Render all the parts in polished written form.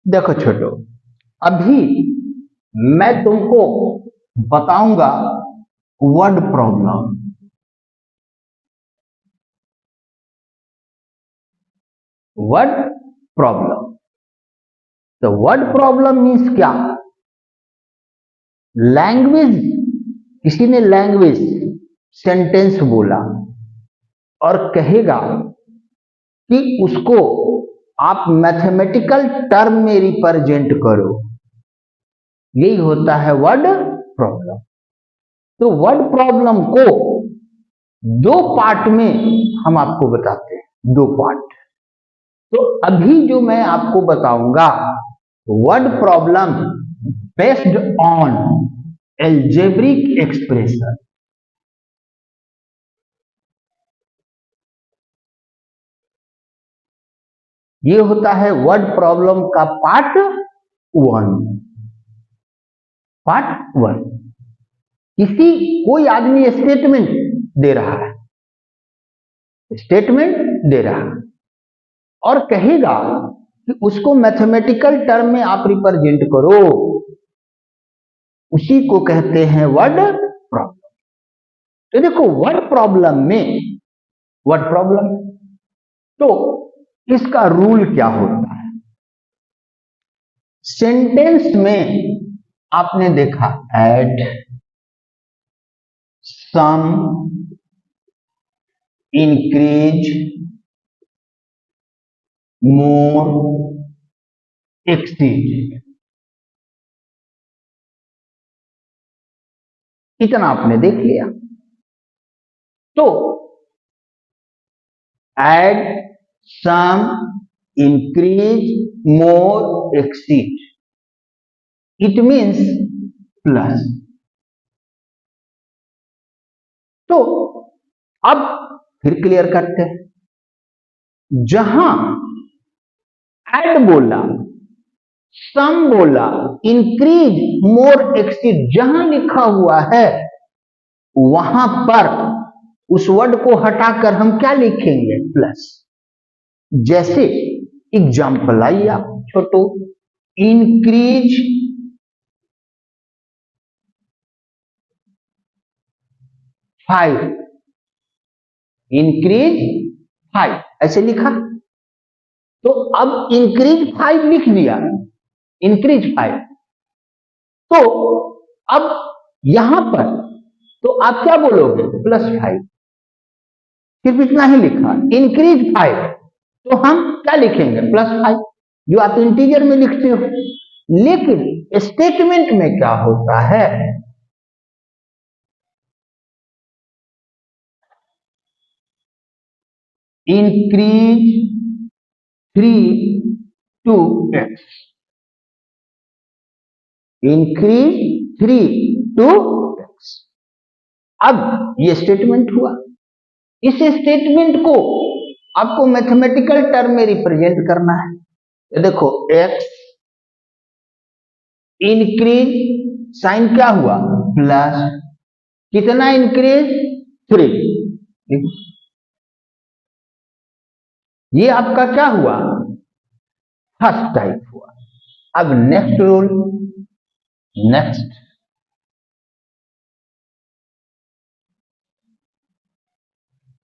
देखो छोटो, अभी मैं तुमको बताऊंगा वर्ड प्रॉब्लम। वर्ड प्रॉब्लम, तो वर्ड प्रॉब्लम मीन्स क्या? लैंग्वेज, किसी ने लैंग्वेज सेंटेंस बोला और कहेगा कि उसको आप मैथमेटिकल टर्म में रिप्रेजेंट करो, यही होता है वर्ड प्रॉब्लम। तो वर्ड प्रॉब्लम को दो पार्ट में हम आपको बताते हैं, दो पार्ट। तो अभी जो मैं आपको बताऊंगा word problem based on algebraic expression. ये होता है वर्ड प्रॉब्लम का पार्ट वन। पार्ट वन, किसी कोई आदमी स्टेटमेंट दे रहा है, स्टेटमेंट दे रहा है और कहेगा कि उसको मैथमेटिकल टर्म में आप रिप्रेजेंट करो, उसी को कहते हैं वर्ड प्रॉब्लम। तो देखो वर्ड प्रॉब्लम में, वर्ड प्रॉब्लम तो इसका रूल क्या होता है? सेंटेंस में आपने देखा add, sum, increase, more, exceed, इतना आपने देख लिया। तो add, sum, increase, more, exceed, it means plus. तो अब फिर क्लियर करते हैं। जहां ऐड बोला, सम बोला, इंक्रीज, मोर, एक्सीड जहां लिखा हुआ है वहां पर उस वर्ड को हटाकर हम क्या लिखेंगे? प्लस। जैसे एग्जाम्पल आइए आप छोटो, इंक्रीज 5, इंक्रीज 5 ऐसे लिखा। तो अब इंक्रीज 5 लिख दिया, इंक्रीज 5। तो अब यहां पर तो आप क्या बोलोगे? +5। सिर्फ इतना ही लिखा, इंक्रीज 5, तो हम क्या लिखेंगे? +5, जो आप इंटीजर में लिखते हो। लेकिन स्टेटमेंट में क्या होता है? Increase 3 to x, increase 3 to x। अब ये स्टेटमेंट हुआ। इस स्टेटमेंट को आपको मैथमेटिकल टर्म में रिप्रेजेंट करना है। तो देखो x इंक्रीज, साइन क्या हुआ? प्लस, कितना इंक्रीज? 3। ये आपका क्या हुआ? फर्स्ट टाइप हुआ। अब next rule, next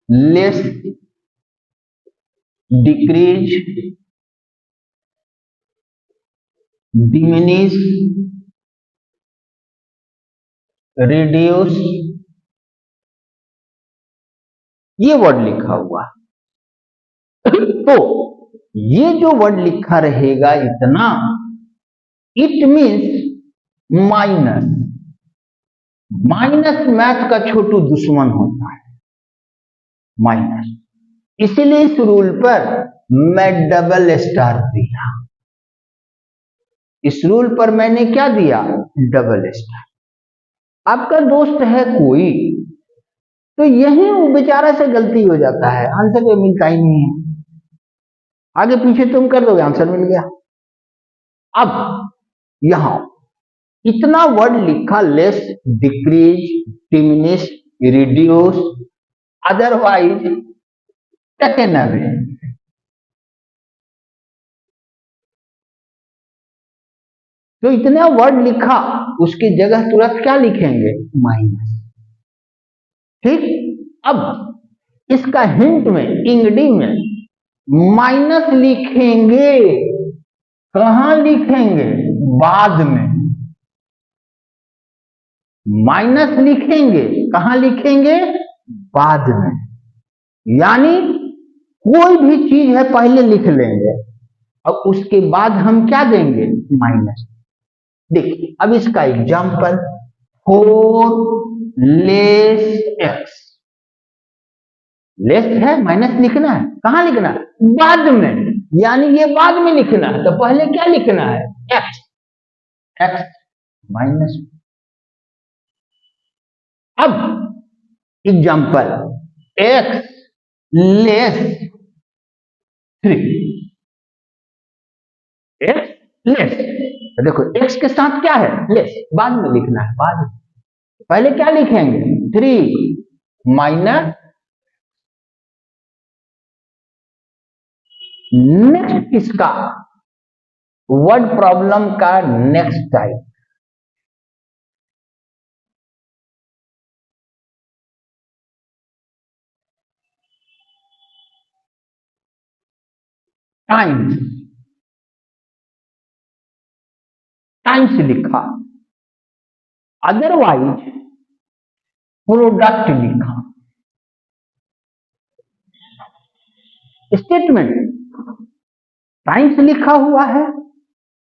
less, decrease, diminish, reduce, ये वर्ड लिखा हुआ। तो ये जो वर्ड लिखा रहेगा इतना, it means minus. Minus math का छोटू दुश्मन होता है, माइनस। इसीलिए इस रूल पर मैं डबल स्टार दिया। इस रूल पर मैंने क्या दिया? Double star. आपका दोस्त है कोई, तो यही वो बेचारा से गलती हो जाता है, आंसर तो मिलता ही नहीं है। आगे पीछे तुम कर दोगे, आंसर मिल गया। अब यहां इतना वर्ड लिखा, less, decrease, diminish, reduce, otherwise, taken away. तो इतना वर्ड लिखा, उसकी जगह तुरंत क्या लिखेंगे? माइनस। ठीक, अब इसका हिंट में इंगडी में माइनस लिखेंगे। कहां लिखेंगे? बाद में। माइनस लिखेंगे, कहां लिखेंगे? बाद में। यानी कोई भी चीज है पहले लिख लेंगे और उसके बाद हम क्या देंगे? माइनस। देखिए अब इसका एग्जाम्पल, 4 लेस एक्स। लेस है, माइनस लिखना है, कहां लिखना है? बाद में। यानी ये बाद में लिखना है, तो पहले क्या लिखना है? एक्स। X minus. अब example, x less 3। X less, तो देखो एक्स के साथ क्या है? लेस, बाद में लिखना है, बाद में। पहले क्या लिखेंगे? 3 माइनस। नेक्स्ट इसका वर्ड प्रॉब्लम का नेक्स्ट टाइप, टाइम्स। टाइम्स लिखा, अदरवाइज प्रोडक्ट लिखा। स्टेटमेंट टाइम्स लिखा हुआ है,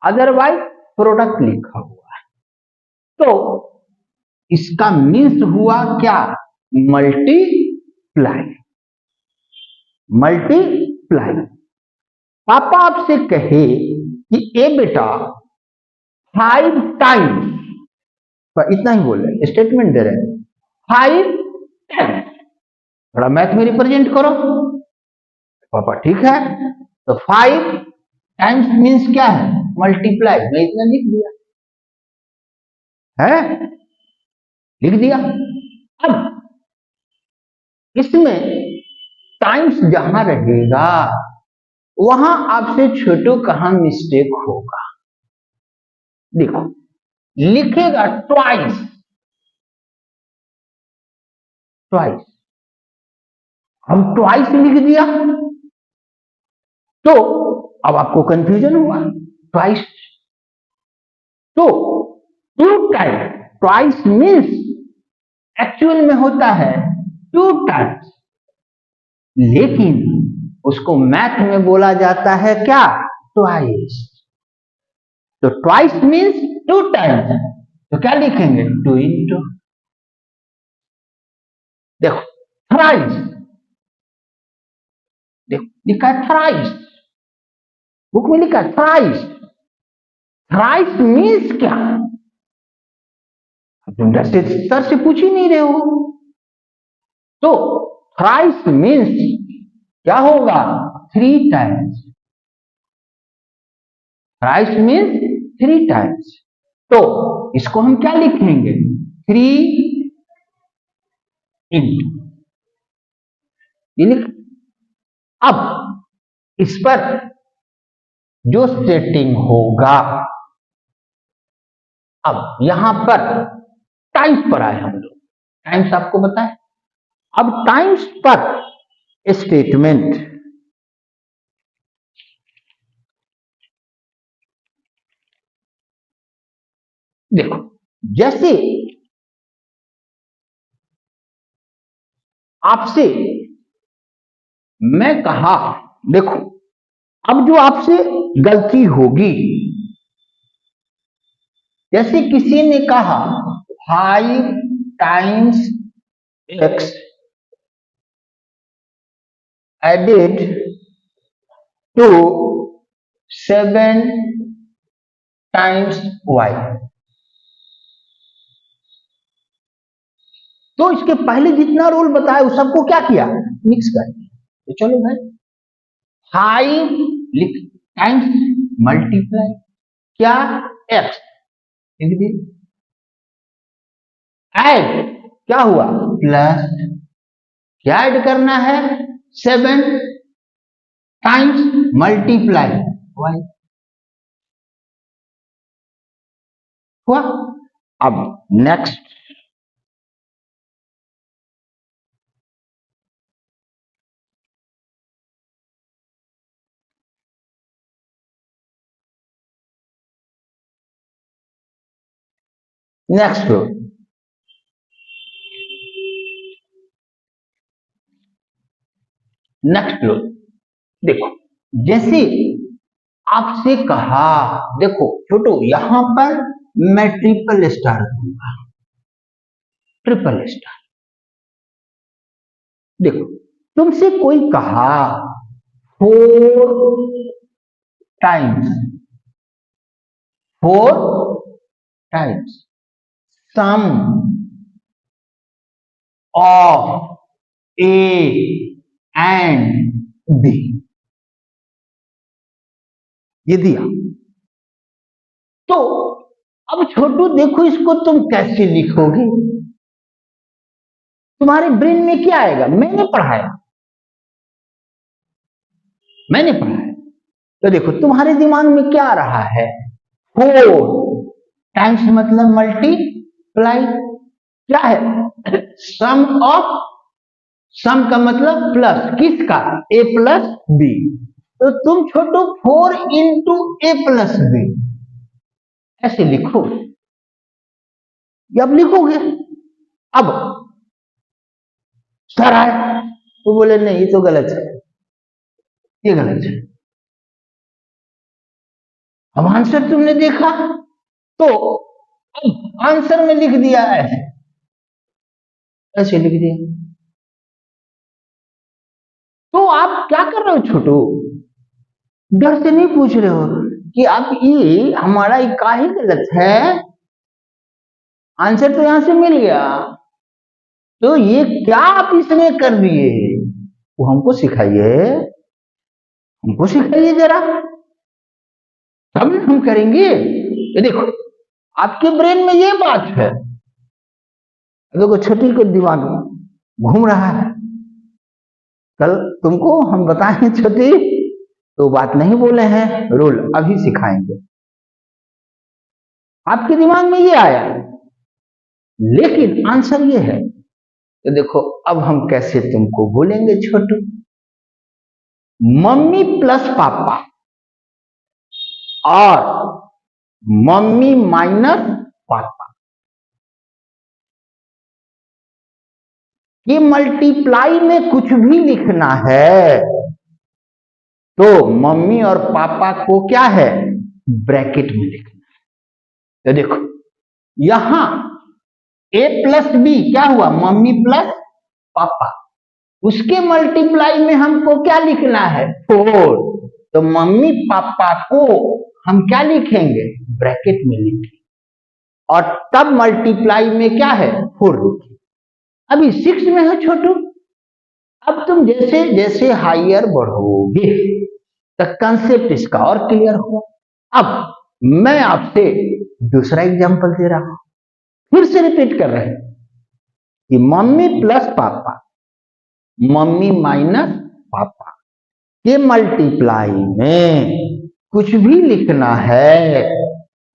अदरवाइज प्रोडक्ट लिखा हुआ है, तो इसका मीन्स हुआ क्या? मल्टीप्लाई। मल्टीप्लाई। पापा आपसे कहे कि ए बेटा 5 टाइम्स, इतना ही बोल रहे, स्टेटमेंट दे रहे हैं, 5 टाइम्स, थोड़ा मैथ में रिप्रेजेंट करो। पापा ठीक है, तो 5 टाइम्स मीन्स क्या है? मल्टीप्लाई। मैं इतना लिख दिया है, लिख दिया। अब इसमें टाइम्स जहां रहेगा वहां आपसे छोटू कहां मिस्टेक होगा? देखो लिखेगा ट्वाइस। ट्वाइस, हम ट्वाइस लिख दिया तो अब आपको कंफ्यूजन हुआ। ट्वाइस, तो 2 टाइम्स। ट्वाइस मीन्स एक्चुअल में होता है 2 टाइम्स, लेकिन उसको मैथ में बोला जाता है क्या? ट्वाइस। तो ट्वाइस मीन्स 2 टाइम्स, तो क्या लिखेंगे? 2 इंटू। देखो थ्राइस, देखो लिखा है थ्राइस, बुक में लिखा है थ्राइस। थ्राइस मीन्स क्या? तुम सर से पूछ ही नहीं रहे हो। तो थ्राइस मीन्स क्या होगा? 3 टाइम्स। थ्राइस मीन्स 3 टाइम्स, तो इसको हम क्या लिखेंगे? 3 इंटू। ये लिख। अब इस पर जो सेटिंग होगा, अब यहां पर टाइम्स पर आए हम लोग, टाइम्स आपको बताए। अब टाइम्स पर स्टेटमेंट, देखो जैसे आपसे मैं कहा, देखो अब जो आपसे गलती होगी, जैसे किसी ने कहा 5 times x added to 7 times y, तो इसके पहले जितना रोल बताया उस सबको क्या किया? मिक्स कर दिया। तो चलो भाई 5 लिख टाइम्स मल्टीप्लाई क्या? एक्स लिख दी। ऐड क्या हुआ? प्लस। क्या ऐड करना है? 7 टाइम्स मल्टीप्लाई वाई। हुआ। अब नेक्स्ट, नेक्स्ट लो, नेक्स्ट लो। देखो जैसे आपसे कहा, देखो छोटू यहां पर मैं ट्रिपल स्टार दूंगा, ट्रिपल स्टार। देखो तुमसे कोई कहा 4 times, 4 times sum of A and B, ये दिया। तो अब छोटू देखो इसको तुम कैसे लिखोगे, तुम्हारे ब्रेन में क्या आएगा, मैंने पढ़ाया, मैंने पढ़ाया। तो देखो तुम्हारे दिमाग में क्या आ रहा है, 4 टाइम्स मतलब मल्टीप्लाई, क्या है, सम ऑफ, सम का मतलब प्लस, किसका, ए प्लस बी। तो तुम छोटो 4 इंटू ए प्लस बी ऐसे लिखो, अब लिखोगे। अब सर आए तो बोले नहीं ये तो गलत है, ये गलत है। अब आंसर तुमने देखा तो अब आंसर में लिख दिया ऐसे, ऐसे लिख दिया। तो आप क्या कर रहे हो छोटू, डर से नहीं पूछ रहे हो कि आप ये हमारा काहे गलत है, आंसर तो यहां से मिल गया, तो ये क्या आप इसमें कर दिए, वो हमको सिखाइए, हमको सिखाइए जरा, तब हम करेंगे। ये देखो आपके ब्रेन में ये बात है, देखो छोटी को दिमाग में घूम रहा है, कल तुमको हम बताएं छोटी तो बात नहीं बोले हैं, रूल अभी सिखाएंगे, आपके दिमाग में ये आया, लेकिन आंसर ये है। तो देखो अब हम कैसे तुमको बोलेंगे छोटू, मम्मी प्लस पापा और मम्मी माइनस पापा ये मल्टीप्लाई में कुछ भी लिखना है तो मम्मी और पापा को क्या है, ब्रैकेट में लिखना है। तो देखो यहां ए प्लस बी क्या हुआ, मम्मी प्लस पापा, उसके मल्टीप्लाई में हमको क्या लिखना है, 4, तो मम्मी पापा को हम क्या लिखेंगे, ब्रैकेट में लिखेंगे, और तब मल्टीप्लाई में क्या है, 4 लिखेंगे। अभी 6 में है छोटू, अब तुम जैसे जैसे हायर बढ़ोगे तो कंसेप्ट इसका और क्लियर हो। अब मैं आपसे दूसरा एग्जांपल दे रहा हूं, फिर से रिपीट कर रहे हैं कि मम्मी प्लस पापा, मम्मी माइनस पापा के मल्टीप्लाई में कुछ भी लिखना है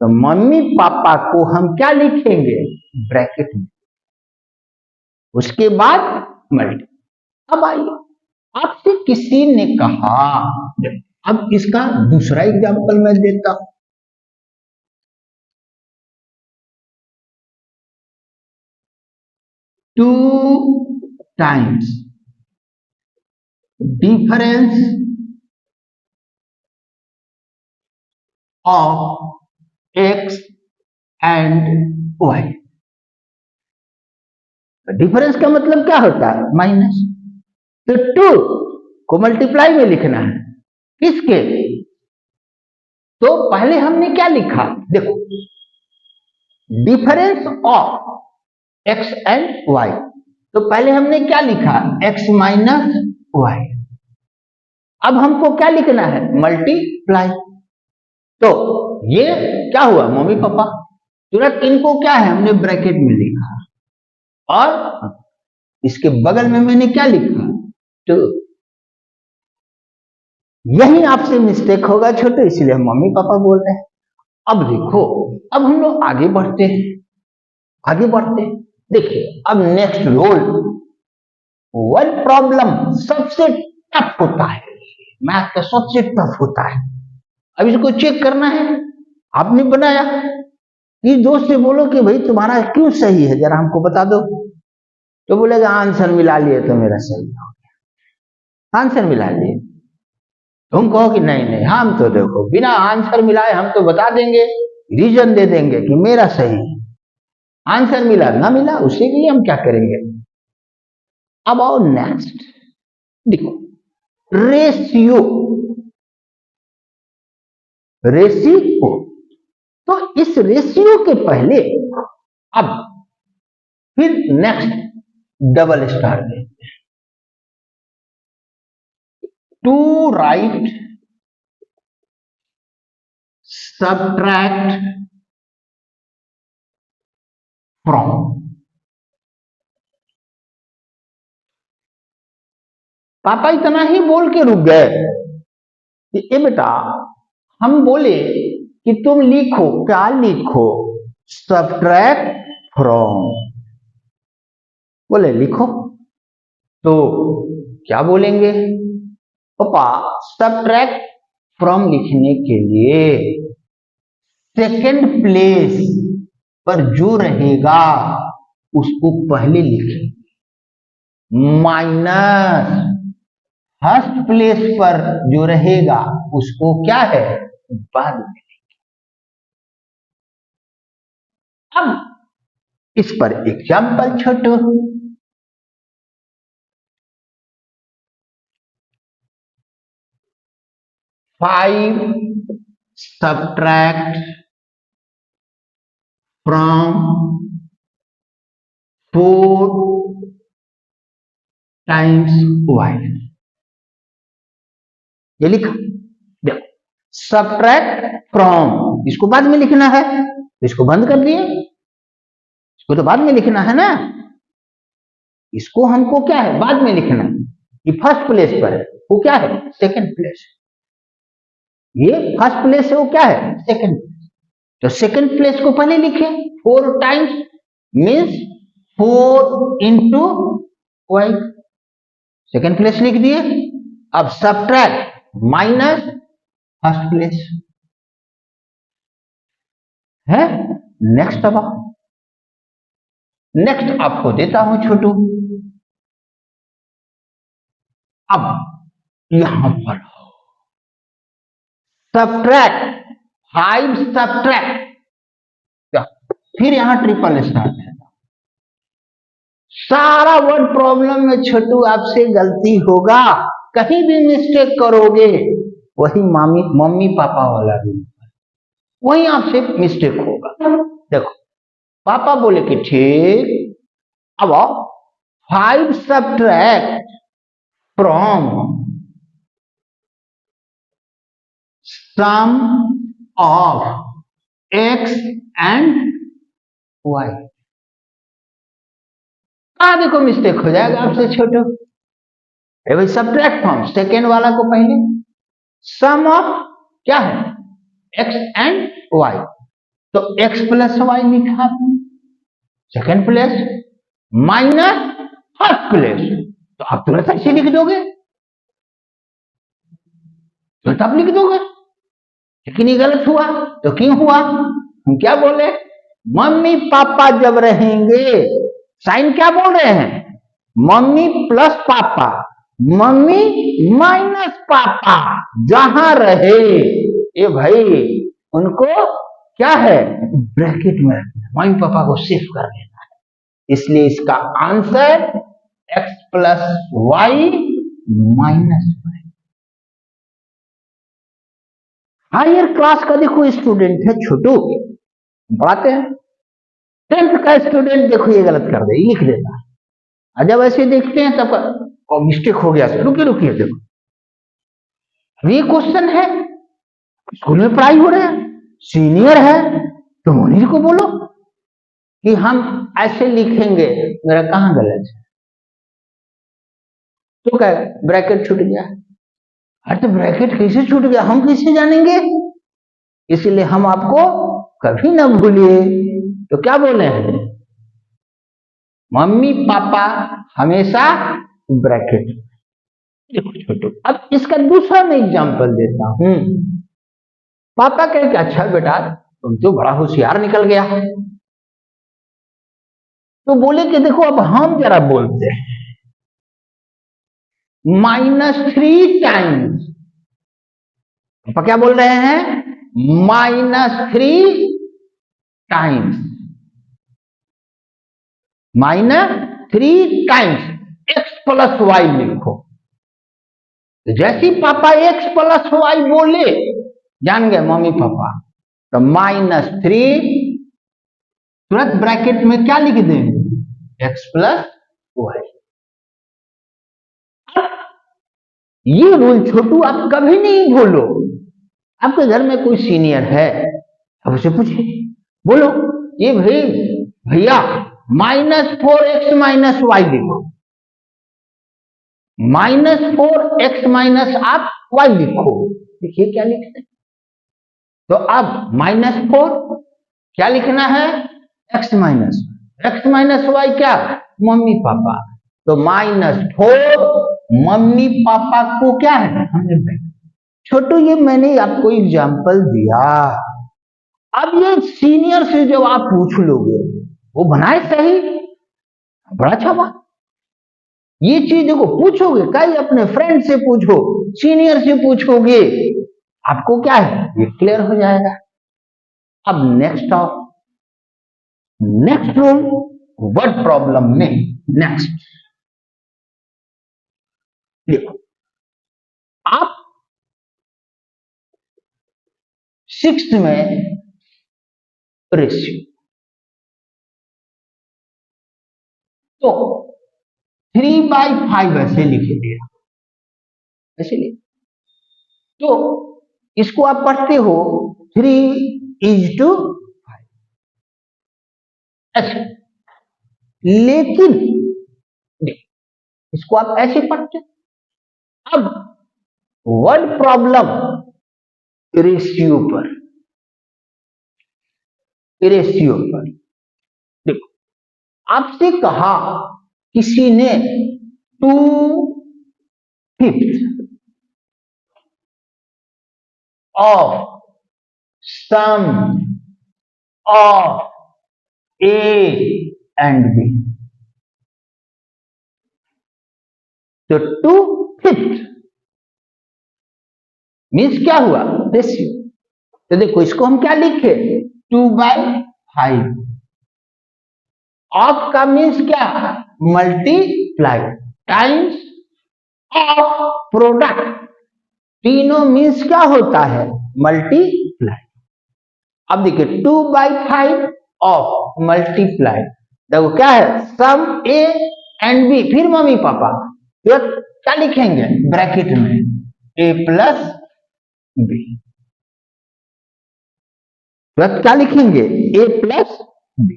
तो मम्मी पापा को हम क्या लिखेंगे, ब्रैकेट में, उसके बाद मल्टी। अब आइए आपसे किसी ने कहा, अब इसका दूसरा एग्जांपल मैं देता हूं, 2 times difference of x and y. Difference का मतलब क्या होता है, माइनस, तो 2 को मल्टीप्लाई में लिखना है, किसके, तो पहले हमने क्या लिखा, देखो difference of x and y, तो पहले हमने क्या लिखा, एक्स माइनस वाई। अब हमको क्या लिखना है, मल्टीप्लाई, तो ये क्या हुआ, मम्मी पापा, तुरंत इनको क्या है हमने ब्रैकेट में लिखा, और इसके बगल में मैंने क्या लिखा, 2। यही आपसे मिस्टेक होगा छोटे, इसलिए हम मम्मी पापा बोल रहे हैं। अब देखो, अब हम लोग आगे बढ़ते हैं, आगे बढ़ते हैं। देखिए अब नेक्स्ट रोल, वर्ड प्रॉब्लम सबसे टफ होता है, मैथ का सबसे टफ होता है। अब इसको चेक करना है, आपने बनाया, इस दोस्त से बोलो कि भाई तुम्हारा क्यों सही है, जरा हमको बता दो, तो बोलेगा आंसर मिला लिए तो मेरा सही हो गया, आंसर मिला लिए। तुम कहो कि नहीं नहीं, हम तो देखो बिना आंसर मिलाए हम तो बता देंगे, रीजन दे देंगे कि मेरा सही है, आंसर मिला ना मिला उसी के लिए हम क्या करेंगे। अब आओ नेक्स्ट, देखो रेशियो, रेशियो, तो इस रेशियो के पहले अब फिर नेक्स्ट डबल स्टार देते हैं। टू राइट सब्ट्रैक्ट फ्रॉम, पापा इतना ही बोल के रुक गए कि ए बेटा हम बोले कि तुम लिखो, क्या लिखो, सब्ट्रैक्ट फ्रॉम, बोले लिखो, तो क्या बोलेंगे पापा, सब्ट्रैक्ट फ्रॉम लिखने के लिए सेकंड प्लेस पर जो रहेगा उसको पहले लिखें, माइनस फर्स्ट प्लेस पर जो रहेगा उसको क्या है बाद में। अब इस पर एग्जाम्पल छोटो, 5 subtract from 4 times y, ये लिखा। देखो सब्ट्रैक्ट फ्रॉम, इसको बाद में लिखना है, इसको बंद कर दिए, इसको तो बाद में लिखना है ना, इसको हमको क्या है बाद में लिखना है, ये फर्स्ट प्लेस पर है, वो क्या है सेकंड प्लेस, ये फर्स्ट प्लेस है, वो क्या है सेकंड प्लेस, तो सेकंड प्लेस को पहले लिखे, 4 times means 4 into y, second place लिख दिए। अब सब्ट्रैक्ट माइनस फर्स्ट प्लेस है। नेक्स्ट, अब नेक्स्ट आपको देता हूं छोटू, अब यहां पर सब्ट्रैक्ट 5 सब्ट्रैक्ट, फिर यहां ट्रिपल स्टार्ट है। सारा वर्ड प्रॉब्लम में छोटू आपसे गलती होगा, कहीं भी मिस्टेक करोगे वही मम्मी पापा वाला भी वही आपसे मिस्टेक होगा। देखो पापा बोले कि ठीक, अब 5 subtract from sum of x and y, देखो मिस्टेक हो जाएगा आपसे छोटो, भाई सब्ट्रैक्ट फ्रॉम सेकेंड वाला को पहले, सम ऑफ क्या है x एंड y, तो x प्लस वाई लिखा आपने, second place minus first place, तो आप तुरंत ऐसे लिख दोगे, तुरंत आप लिख दोगे, लेकिन ये गलत हुआ, तो क्यों हुआ, हम क्या बोले, मम्मी पापा जब रहेंगे, साइन क्या बोल रहे हैं, मम्मी प्लस पापा, मम्मी माइनस पापा, जहां रहे ये भाई उनको क्या है ब्रैकेट में रखना, मम्मी पापा को सेफ कर देना है, इसलिए इसका answer x plus y minus y. Higher class का देखो स्टूडेंट है छोटू, पढ़ाते हैं, 10th का स्टूडेंट देखो ये गलत कर दे, लिख देता है, और जब ऐसे देखते हैं तब मिस्टेक हो गया, रुकिए रुकिए देखो ये क्वेश्चन है, स्कूल में पढ़ाई हो रहे हैं, सीनियर है, तो उन्हीं को बोलो कि हम ऐसे लिखेंगे, मेरा कहां गलत है, तो क्या ब्रैकेट छूट गया, अरे तो ब्रैकेट कैसे छूट गया हम कैसे जानेंगे, इसलिए हम आपको कभी ना भूलिए। तो क्या बोले हैं, मम्मी पापा हमेशा ब्रैकेट। देखो छोटू, अब इसका दूसरा मैं एग्जांपल देता हूं। पापा कहे कि अच्छा बेटा तुम तो बड़ा होशियार निकल गया है। तो बोले कि देखो अब हम जरा बोलते हैं, -3 टाइम्स। पापा क्या बोल रहे हैं, -3 times, -3 times x plus y लिखो। तो जैसे ही पापा x प्लस वाई बोले, जान गए मम्मी पापा, तो -3 तुरंत ब्रैकेट में क्या लिख देंगे, x प्लस वाई। ये रूल छोटू आप कभी नहीं भूलो। आपके घर में कोई सीनियर है, अब उसे पूछिए, बोलो ये भाई भैया -4x माइनस वाई लिखो, -4x माइनस आप वाई लिखो। देखिए क्या लिखते हैं। तो अब -4 क्या लिखना है, x माइनस वाई क्या, मम्मी पापा। तो -4 मम्मी पापा को क्या है, हमने छोटू ये मैंने आपको एग्जाम्पल दिया। अब ये सीनियर से जब आप पूछ लोगे, वो बनाए सही, बड़ा अच्छा बात। ये चीज देखो पूछोगे, कई अपने फ्रेंड से पूछो, सीनियर से पूछोगे, आपको क्या है ये क्लियर हो जाएगा। अब नेक्स्ट रूल वर्ड प्रॉब्लम में, नेक्स्ट देखो, आप 6th में रेशियो, तो 3/5 ऐसे लिखे दिया, ऐसे लिखे। तो इसको आप पढ़ते हो 3:5। अच्छा, लेकिन इसको आप ऐसे पढ़ते। अब वर्ड प्रॉब्लम रेशियो पर, देखो आपसे कहा किसी ने 2/5 of sum of A and B, तो 2/5 मीन्स क्या हुआ, रेशियो। तो देखो इसको हम क्या लिखे, 2/5। ऑफ का मीन्स क्या, मल्टीप्लाई, टाइम्स ऑफ प्रोडक्ट, तीनों मीन्स क्या होता है, मल्टीप्लाई। अब देखिए 2/5 ऑफ मल्टीप्लाई, देखो क्या है, सम A एंड B, फिर मम्मी पापा, तो क्या लिखेंगे ब्रैकेट में, A प्लस B। क्या लिखेंगे, A प्लस B।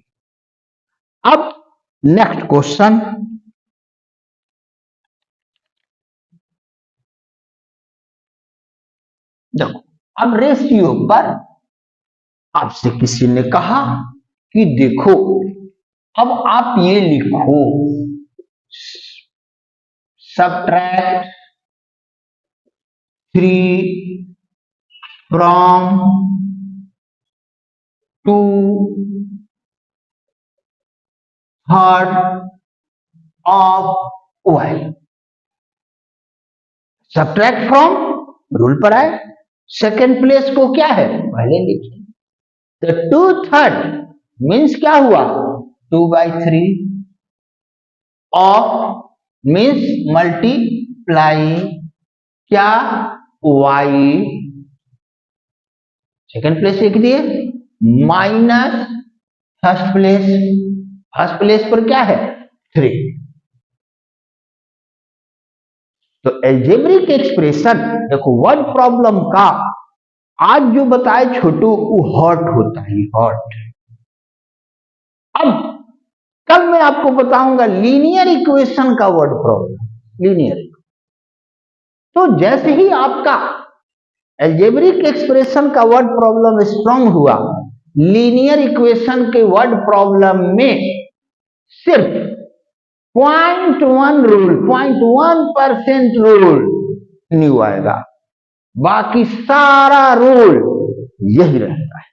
अब नेक्स्ट क्वेश्चन, देखो अब रेशियो पर आपसे किसी ने कहा कि देखो अब आप ये लिखो, subtract 3 from 2/3 of y. Subtract from rule पर आए, सेकेंड प्लेस को क्या है पहले लिखिए। तो 2/3 मीन्स क्या हुआ, 2/3 ऑफ मीन्स मल्टीप्लाई क्या, y, सेकेंड प्लेस लिख दिए, माइनस फर्स्ट प्लेस पर क्या है 3। तो एल्जेब्रिक एक्सप्रेशन देखो वर्ड प्रॉब्लम का आज जो बताए छोटू वो हॉट होता है, हॉट। अब कल मैं आपको बताऊंगा लीनियर इक्वेशन का वर्ड प्रॉब्लम, लीनियर। तो जैसे ही आपका एल्जेब्रिक एक्सप्रेशन का वर्ड प्रॉब्लम स्ट्रांग हुआ, लीनियर इक्वेशन के वर्ड प्रॉब्लम में सिर्फ 0.1 रूल, 0.1% रूल न्यू आएगा, बाकी सारा रूल यही रहता है।